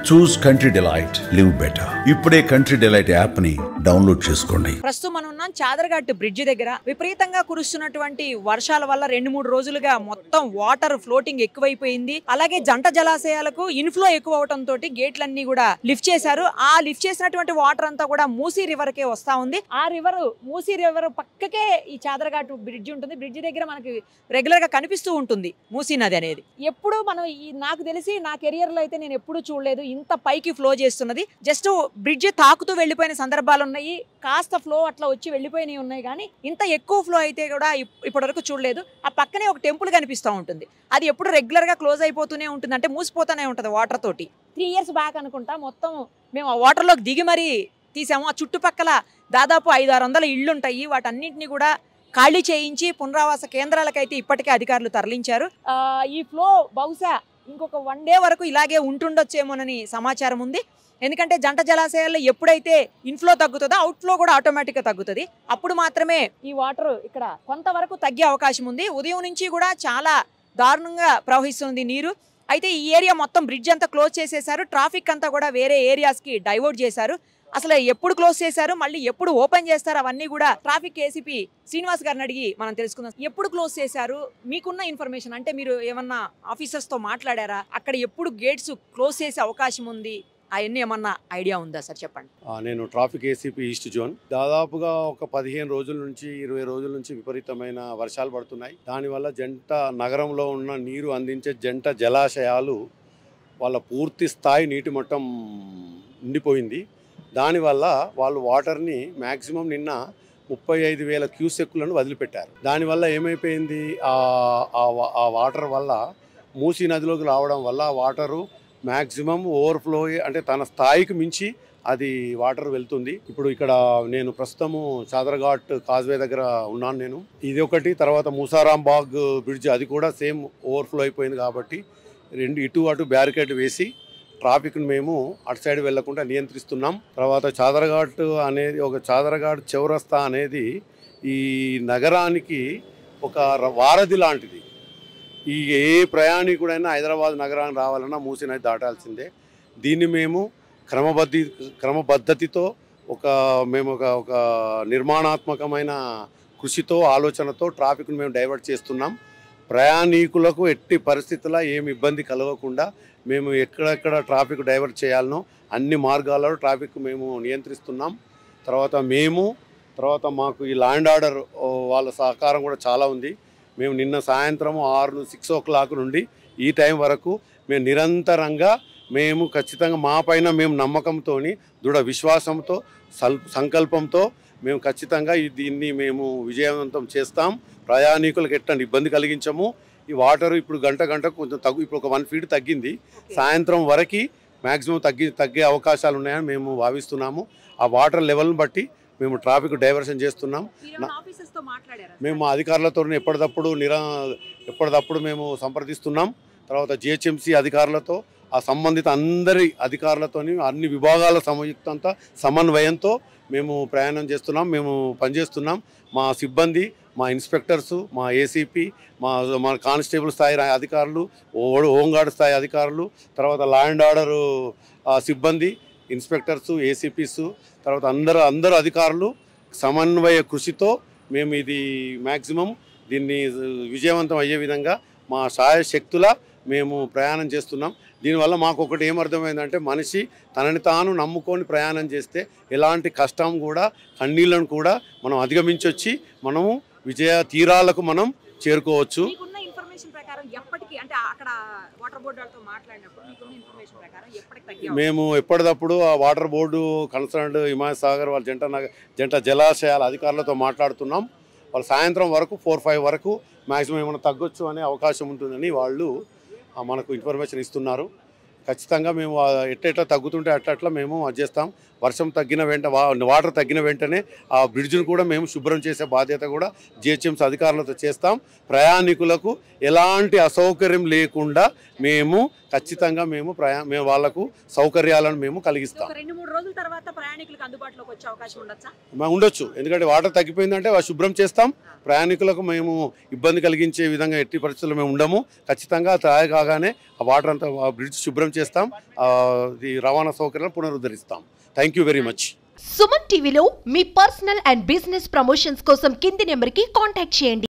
చూస్ country delight, live better. ఇప్పుడే country delight app ని download చేసుకోండి. ప్రస్తుతం మనం ఉన్నాం చాదరఘాట్ బ్రిడ్జి దగ్గర. విపరీతంగా కురుస్తున్నటువంటి వర్షాల వల్ల 2-3 రోజులుగా మొత్తం వాటర్ ఫ్లోటింగ్ ఎక్కువైపోయింది. అలాగే జంట జలాశయాలకు ఇన్ఫ్లో ఎక్కువ అవడంతో గేట్లన్నీ కూడా లిఫ్ట్ చేశారు. ఆ లిఫ్ట్ చేసినటువంటి వాటర్ అంతా కూడా మూసీ రివర్ కే వస్తా ఉంది. ఆ రివర్ మూసీ రివర్ పక్కకే ఈ చాదరఘాట్ బ్రిడ్జి ఉంటుంది. బ్రిడ్జి దగ్గర మనకి రెగ్యులర్ గా కనిపిస్తూ ఉంటుంది మూసీ నది అనేది. ఎప్పుడు మనం నాకు తెలిసి నా కెరియర్ లో అయితే నేను ఎప్పుడు చూడలేదు ఇంత పైకి ఫ్లో చేస్తున్నది. జస్ట్ బ్రిడ్జి తాకుతూ వెళ్లిపోయిన సందర్భాలు ఉన్నాయి, కాస్త ఫ్లో అట్లా వచ్చి వెళ్లిపోయినవి ఉన్నాయి, కానీ ఇంత ఎక్కువ ఫ్లో అయితే కూడా ఇప్పటివరకు చూడలేదు. ఆ పక్కనే ఒక టెంపుల్ కనిపిస్తూ ఉంటుంది. అది ఎప్పుడు రెగ్యులర్ గా క్లోజ్ అయిపోతూనే ఉంటుంది, అంటే మూసిపోతూనే ఉంటుంది వాటర్ తోటి. 3 years బ్యాక్ అనుకుంటా మొత్తం మేము ఆ వాటర్ లోకి దిగి మరీ తీసాము. ఆ చుట్టుపక్కల దాదాపు 500-600 ఇళ్ళు ఉంటాయి. వాటన్నింటినీ కూడా ఖాళీ చేయించి పునరావాస కేంద్రాలకైతే ఇప్పటికే అధికారులు తరలించారు. ఈ ఫ్లో బహుశా ఇంకొక 1 day వరకు ఇలాగే ఉంటుండొచ్చేమోనని సమాచారం ఉంది. ఎందుకంటే జంట జలాశయాల్లో ఎప్పుడైతే ఇన్ఫ్లో తగ్గుతుందో అవుట్ఫ్లో కూడా ఆటోమేటిక్గా తగ్గుతుంది. అప్పుడు మాత్రమే ఈ వాటర్ ఇక్కడ కొంతవరకు తగ్గే అవకాశం ఉంది. ఉదయం నుంచి కూడా చాలా దారుణంగా ప్రవహిస్తుంది నీరు. అయితే ఈ ఏరియా మొత్తం బ్రిడ్జ్ అంతా క్లోజ్ చేసేశారు. ట్రాఫిక్ అంతా కూడా వేరే ఏరియాస్కి డైవర్ట్ చేశారు. అసలు ఎప్పుడు క్లోజ్ చేశారు, మళ్ళీ ఎప్పుడు ఓపెన్ చేస్తారు, అవన్నీ కూడా ట్రాఫిక్ ఏసీపీ శ్రీనివాస్ గారిని అడిగి మనం తెలుసుకుందాం. ఎప్పుడు క్లోజ్ చేశారు, మీకున్న ఇన్ఫర్మేషన్ అంటే మీరు ఏమన్నా ఆఫీసర్స్తో మాట్లాడారా, అక్కడ ఎప్పుడు గేట్స్ క్లోజ్ చేసే అవకాశం ఉంది, అవన్నీ ఏమన్నా ఐడియా ఉందా సార్, చెప్పండి. నేను ట్రాఫిక్ ఏసీపీ ఈస్ట్ జోన్. దాదాపుగా ఒక 15 రోజుల నుంచి 20 రోజుల నుంచి విపరీతమైన వర్షాలు పడుతున్నాయి. దానివల్ల జంట నగరంలో ఉన్న నీరు అందించే జంట జలాశయాలు వాళ్ళ పూర్తి స్థాయి నీటి మట్టం నిండిపోయింది. దానివల్ల వాళ్ళు వాటర్ని మ్యాక్సిమం నిన్న 35,000 క్యూసెక్కులను వదిలిపెట్టారు. దానివల్ల ఏమైపోయింది, ఆ వాటర్ వల్ల మూసీ నదిలోకి రావడం వల్ల వాటరు మ్యాక్సిమం ఓవర్ఫ్లో, అంటే తన స్థాయికి మించి అది వాటర్ వెళ్తుంది. ఇప్పుడు ఇక్కడ నేను ప్రస్తుతము చాదరఘాట్ కాజ్వే దగ్గర ఉన్నాను నేను. ఇది ఒకటి, తర్వాత మూసారాంబాగ్ బ్రిడ్జ్ అది కూడా సేమ్ ఓవర్ఫ్లో అయిపోయింది. కాబట్టి ఇటు అటు బ్యారికేడ్ వేసి ట్రాఫిక్ను మేము అటు సైడ్ వెళ్లకుండా నియంత్రిస్తున్నాం. తర్వాత చాదరఘాట్ అనేది ఒక చాదరఘాట్ చౌరస్తా అనేది ఈ నగరానికి ఒక వారధి లాంటిది. ఈ ఏ ప్రయాణికుడైనా హైదరాబాద్ నగరానికి రావాలన్నా మూసీ నది దాటాల్సిందే. దీన్ని మేము క్రమపద్ధతితో మేము ఒక నిర్మాణాత్మకమైన కృషితో ఆలోచనతో ట్రాఫిక్ను మేము డైవర్ట్ చేస్తున్నాం. ప్రయాణికులకు ఎట్టి పరిస్థితుల్లో ఏమి ఇబ్బంది కలగకుండా మేము ఎక్కడెక్కడ ట్రాఫిక్ డైవర్ట్ చేయాలనో అన్ని మార్గాలలో ట్రాఫిక్ మేము నియంత్రిస్తున్నాం. తర్వాత మాకు ఈ ల్యాండ్ ఆర్డర్ వాళ్ళ సహకారం కూడా చాలా ఉంది. మేము నిన్న సాయంత్రం 6 o'clock నుండి ఈ టైం వరకు మేము నిరంతరంగా మేము ఖచ్చితంగా మా పైన మేము నమ్మకంతో, దృఢ విశ్వాసంతో, సంకల్పంతో మేము ఖచ్చితంగా దీన్ని మేము విజయవంతం చేస్తాం. ప్రయాణికులకు ఎట్టండి ఇబ్బంది కలిగించము. ఈ వాటర్ ఇప్పుడు గంట కొంచెం ఇప్పుడు ఒక 1 feet తగ్గింది. సాయంత్రం వరకు మ్యాక్సిమం తగ్గే అవకాశాలు ఉన్నాయని మేము భావిస్తున్నాము. ఆ వాటర్ లెవెల్ని బట్టి మేము ట్రాఫిక్ డైవర్షన్ చేస్తున్నాం. మేము మా అధికారులతో ఎప్పటికప్పుడు మేము సంప్రదిస్తున్నాం. తర్వాత జిహెచ్ఎంసీ అధికారులతో, ఆ సంబంధిత అందరి అధికారులతో, అన్ని విభాగాల సంయుక్తంతో సమన్వయంతో మేము ప్రయాణం చేస్తున్నాం, మేము పనిచేస్తున్నాం. మా సిబ్బంది, మా ఇన్స్పెక్టర్సు, మా ఏసీపీ, మా కానిస్టేబుల్ స్థాయి అధికారులు, హోంగార్డ్ స్థాయి అధికారులు, తర్వాత లా అండ్ ఆర్డర్ సిబ్బంది, ఇన్స్పెక్టర్సు, ఏసీపీసు, తర్వాత అందరు అధికారులు సమన్వయ కృషితో మేము ఇది మ్యాక్సిమం దీన్ని విజయవంతం అయ్యే విధంగా మా శాయశక్తుల మేము ప్రయాణం చేస్తున్నాం. దీనివల్ల మాకు ఒకటి ఏమర్థమైందంటే, మనిషి తనని తాను నమ్ముకొని ప్రయాణం చేస్తే ఎలాంటి కష్టం కూడా, కన్నీళ్ళను కూడా మనం అధిగమించొచ్చి మనము విజయ తీరాలకు మనం చేరుకోవచ్చు. మేము ఎప్పటికప్పుడు ఆ water board concerned Himayat Sagar వాళ్ళ జంట జలాశయాల అధికారులతో మాట్లాడుతున్నాం. వాళ్ళు సాయంత్రం వరకు 4-5 వరకు మ్యాక్సిమం ఏమైనా తగ్గొచ్చు అనే అవకాశం ఉంటుందని వాళ్ళు మనకు ఇన్ఫర్మేషన్ ఇస్తున్నారు. ఖచ్చితంగా మేము ఎట్లా తగ్గుతుంటే అట్లా మేము అది చేస్తాం. వర్షం తగ్గిన వాటర్ తగ్గిన వెంటనే ఆ బ్రిడ్జ్ను కూడా మేము శుభ్రం చేసే బాధ్యత కూడా జిహెచ్ఎంసీ అధికారులతో చేస్తాం. ప్రయాణికులకు ఎలాంటి అసౌకర్యం లేకుండా మేము ఖచ్చితంగా మేము వాళ్లకు సౌకర్యాలను మేము కలిగిస్తాం. 2-3 రోజుల తర్వాత ప్రయాణికులకు అందుబాటులోకి వచ్చే అవకాశం ఉండొచ్చా? ఉండొచ్చు, ఎందుకంటే వాటర్ తగ్గిపోయిందంటే శుభ్రం చేస్తాం. ప్రయాణికులకు మేము ఇబ్బంది కలిగించే విధంగా ఎట్టి పరిస్థితుల్లో మేము ఉండము. ఖచ్చితంగా తయారు కాగానే ఆ వాటర్ అంతా బ్రిడ్జ్ శుభ్రం చేస్తాం, రవాణా సౌకర్యాలను పునరుద్ధరిస్తాం. Thank you very much. Suman టీవీలో మీ పర్సనల్ అండ్ బిజినెస్ ప్రమోషన్స్ కోసం కింది నెంబర్కి కాంటాక్ట్ చేయండి.